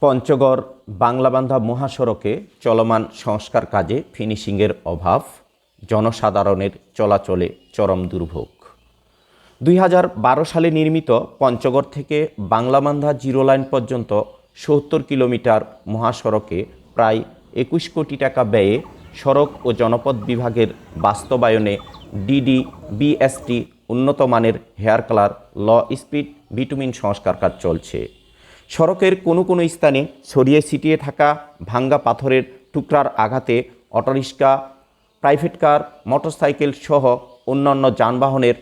পঞ্চগড় বাংলাবান্ধা মহাসড়কে চলমান সংস্কার কাজে ফিনিশিংয়ের অভাব, জনসাধারণের চলাচলে চরম দুর্ভোগ। 2012 সালে নির্মিত পঞ্চগড় থেকে বাংলাবান্ধা জিরোলাইন পর্যন্ত 70 কিলোমিটার মহাসড়কে প্রায় 21 কোটি টাকা ব্যয়ে সড়ক ও জনপথ বিভাগের বাস্তবায়নে ডিডি-বিএসটি উন্নত মানের হেয়ার কালার ল স্পিড বিটুমিন সংস্কার কাজ চলছে। সড়কের কোনো কোনো স্থানে ছড়িয়ে ছিটিয়ে থাকা ভাঙ্গা পাথরের টুকরার আঘাতে অটোরিক্সা, প্রাইভেট কার, মোটরসাইকেল সহ অন্যান্য যানবাহনের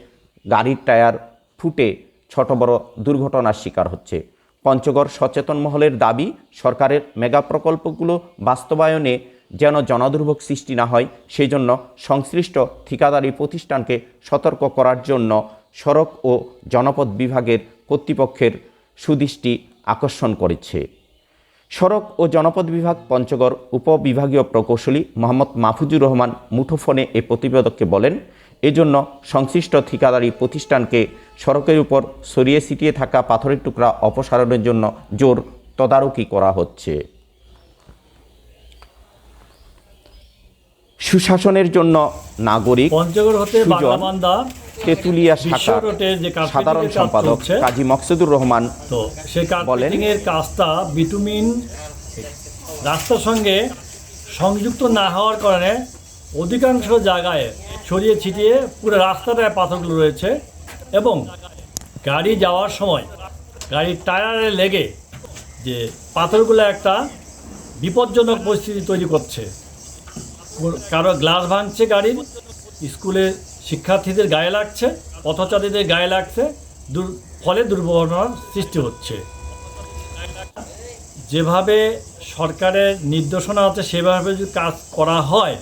গাড়ির টায়ার ফুটে ছোট বড় দুর্ঘটনার শিকার হচ্ছে। পঞ্চগড় সচেতন মহলের দাবি, সরকারের মেগা প্রকল্পগুলো বাস্তবায়নে যেন জনদুর্ভোগ সৃষ্টি না হয়, সেই জন্য সংশ্লিষ্ট ঠিকাদারি প্রতিষ্ঠানকে সতর্ক করার জন্য সড়ক ও জনপথ বিভাগের কর্তৃপক্ষের সুদৃষ্টি আকর্ষণ করেছে। সড়ক ও জনপথ বিভাগ পঞ্চগড় উপবিভাগীয় প্রকৌশলী মোহাম্মদ মাহফুজুর রহমান মুঠোফোনে এ প্রতিবেদককে বলেন, এজন্য সংশ্লিষ্ট ঠিকাদারি প্রতিষ্ঠানকে সড়কের উপর ছড়িয়ে ছিটিয়ে থাকা পাথরের টুকরা অপসারণের জন্য জোর তদারকি করা হচ্ছে। সুশাসনের জন্য নাগরিক পঞ্চগড় হতে বাংলাবান্ধা তেতুলিয়া শাখার সাধারণ সম্পাদক কাজী মকসুদুর রহমান তো সেই কার্পেটিংয়ের কাজটা বিটুমিন রাস্তার সঙ্গে সংযুক্ত না হওয়ার কারণে অধিকাংশ জায়গায় ছড়িয়ে ছিটিয়ে পুরো রাস্তাটায় পাথরগুলো রয়েছে এবং গাড়ি যাওয়ার সময় গাড়ির টায়ারে লেগে যে পাথরগুলো একটা বিপজ্জনক পরিস্থিতি তৈরি করছে। কারো গ্লাস ভাঙছে গাড়ির, স্কুলের শিক্ষার্থীদের গায়ে লাগছে, পথচারীদের গায়ে লাগছে, ফলে দুর্ঘটনার সৃষ্টি হচ্ছে। যেভাবে সরকারের নির্দেশনা আছে সেভাবে যদি কাজ করা হয়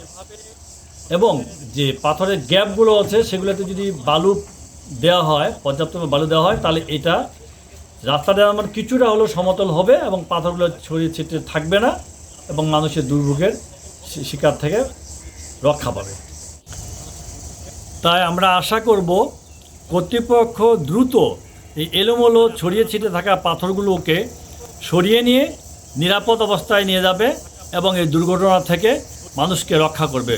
এবং যে পাথরের গ্যাপগুলো আছে সেগুলোতে যদি বালু দেওয়া হয়, পর্যাপ্ত বালু দেওয়া হয়, তাহলে এটা রাস্তাটা আমার কিছুটা হলেও সমতল হবে এবং পাথরগুলো ছড়িয়ে ছিটিয়ে থাকবে না এবং মানুষের দুর্ভোগের শিকার থেকে রক্ষা পাবে। তাই আমরা আশা করব কর্তৃপক্ষ দ্রুত এই এলোমেলো ছড়িয়ে ছিটিয়ে থাকা পাথরগুলোকে সরিয়ে নিয়ে নিরাপদ অবস্থায় নিয়ে যাবে এবং এই দুর্ঘটনা থেকে মানুষকে রক্ষা করবে।